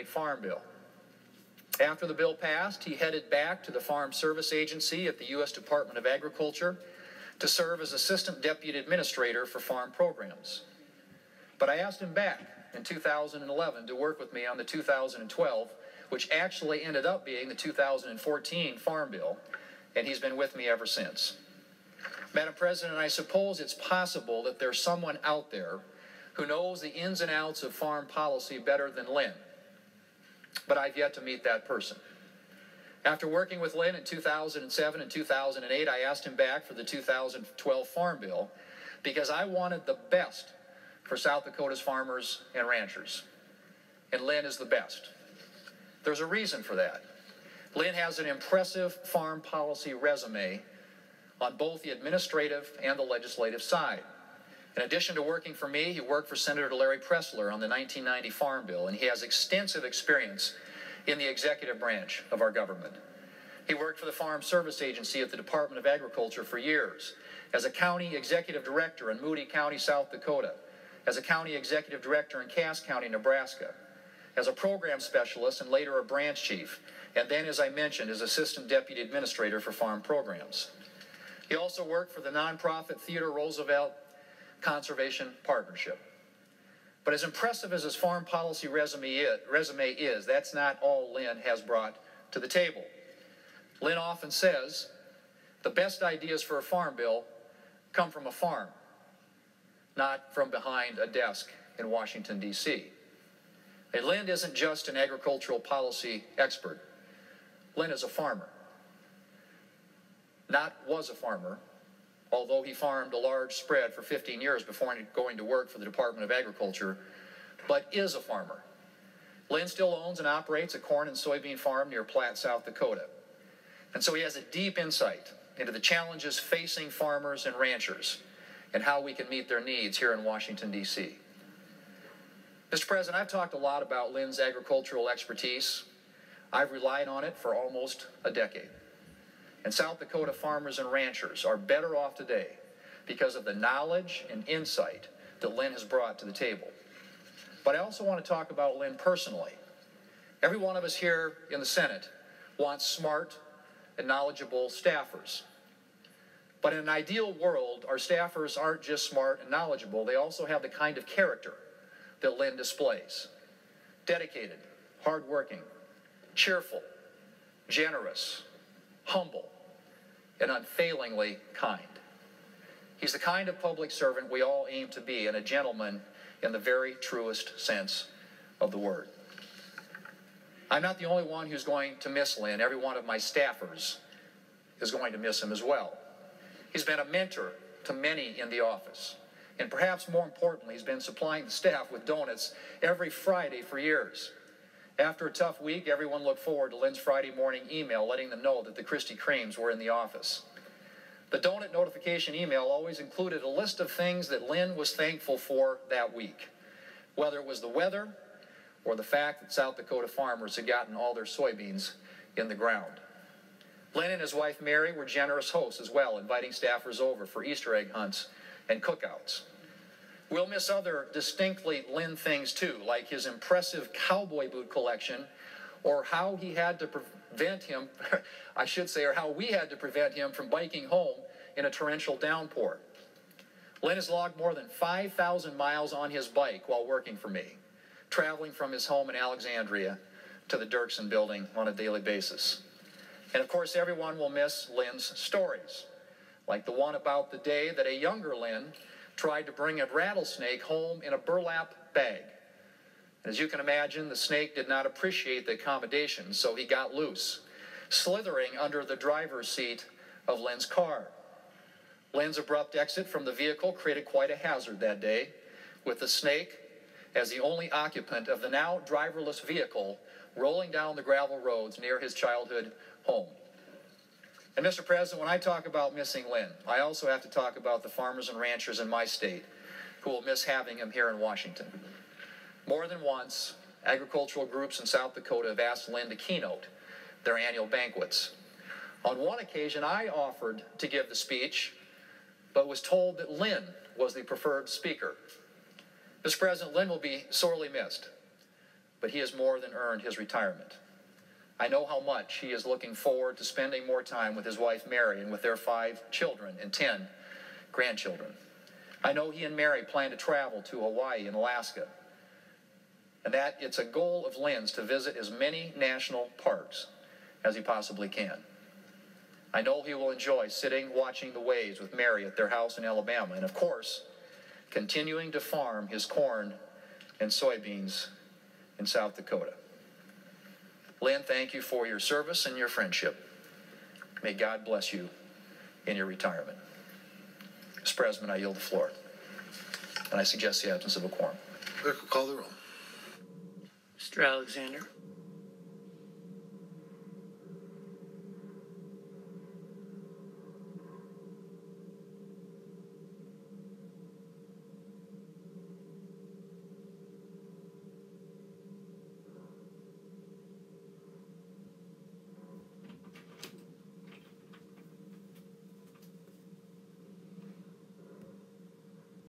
Farm Bill. After the bill passed, he headed back to the Farm Service Agency at the U.S. Department of Agriculture to serve as Assistant Deputy Administrator for Farm Programs. But I asked him back in 2011 to work with me on the 2012, which actually ended up being the 2014 Farm Bill, and he's been with me ever since. Madam President, I suppose it's possible that there's someone out there who knows the ins and outs of farm policy better than Lynn, but I've yet to meet that person. After working with Lynn in 2007 and 2008, I asked him back for the 2012 Farm Bill because I wanted the best for South Dakota's farmers and ranchers. And Lynn is the best. There's a reason for that. Lynn has an impressive farm policy resume on both the administrative and the legislative side. In addition to working for me, he worked for Senator Larry Pressler on the 1990 Farm Bill, and he has extensive experience in the executive branch of our government. He worked for the Farm Service Agency at the Department of Agriculture for years, as a county executive director in Moody County, South Dakota, as a county executive director in Cass County, Nebraska, as a program specialist and later a branch chief, and then, as I mentioned, as Assistant Deputy Administrator for Farm Programs. He also worked for the nonprofit Theodore Roosevelt Conservation Partnership. But as impressive as his farm policy resume is, that's not all Lynn has brought to the table. Lynn often says, the best ideas for a farm bill come from a farm, not from behind a desk in Washington, D.C. And Lynn isn't just an agricultural policy expert. Lynn is a farmer. Was a farmer, although he farmed a large spread for 15 years before going to work for the Department of Agriculture, but is a farmer. Lynn still owns and operates a corn and soybean farm near Platte, South Dakota. And so he has a deep insight into the challenges facing farmers and ranchers and how we can meet their needs here in Washington, D.C. Mr. President, I've talked a lot about Lynn's agricultural expertise. I've relied on it for almost a decade. And South Dakota farmers and ranchers are better off today because of the knowledge and insight that Lynn has brought to the table. But I also want to talk about Lynn personally. Every one of us here in the Senate wants smart and knowledgeable staffers. But in an ideal world, our staffers aren't just smart and knowledgeable, they also have the kind of character that Lynn displays. Dedicated, hardworking, cheerful, generous, humble, and unfailingly kind. He's the kind of public servant we all aim to be, and a gentleman in the very truest sense of the word. I'm not the only one who's going to miss Lynn. Every one of my staffers is going to miss him as well. He's been a mentor to many in the office. And perhaps more importantly, he's been supplying the staff with donuts every Friday for years. After a tough week, everyone looked forward to Lynn's Friday morning email letting them know that the Krispy Kremes were in the office. The donut notification email always included a list of things that Lynn was thankful for that week, whether it was the weather or the fact that South Dakota farmers had gotten all their soybeans in the ground. Lynn and his wife Mary were generous hosts as well, inviting staffers over for Easter egg hunts and cookouts. We'll miss other distinctly Lynn things too, like his impressive cowboy boot collection, or how he had to prevent him, or how we had to prevent him from biking home in a torrential downpour. Lynn has logged more than 5,000 miles on his bike while working for me, traveling from his home in Alexandria to the Dirksen building on a daily basis. And of course, everyone will miss Lynn's stories, like the one about the day that a younger Lynn tried to bring a rattlesnake home in a burlap bag. And as you can imagine, the snake did not appreciate the accommodation, so he got loose, slithering under the driver's seat of Lynn's car. Lynn's abrupt exit from the vehicle created quite a hazard that day, with the snake as the only occupant of the now driverless vehicle rolling down the gravel roads near his childhood home. And Mr. President, when I talk about missing Lynn, I also have to talk about the farmers and ranchers in my state who will miss having him here in Washington. More than once, agricultural groups in South Dakota have asked Lynn to keynote their annual banquets. On one occasion, I offered to give the speech, but was told that Lynn was the preferred speaker. Mr. President, Lynn will be sorely missed, but he has more than earned his retirement. I know how much he is looking forward to spending more time with his wife Mary and with their 5 children and 10 grandchildren. I know he and Mary plan to travel to Hawaii and Alaska, and that it's a goal of Lynn's to visit as many national parks as he possibly can. I know he will enjoy sitting watching the waves with Mary at their house in Alabama, and of course, continuing to farm his corn and soybeans in South Dakota. Lynn, thank you for your service and your friendship. May God bless you in your retirement. Mr. President, I yield the floor, and I suggest the absence of a quorum. Clerk will call the roll. Mr. Alexander.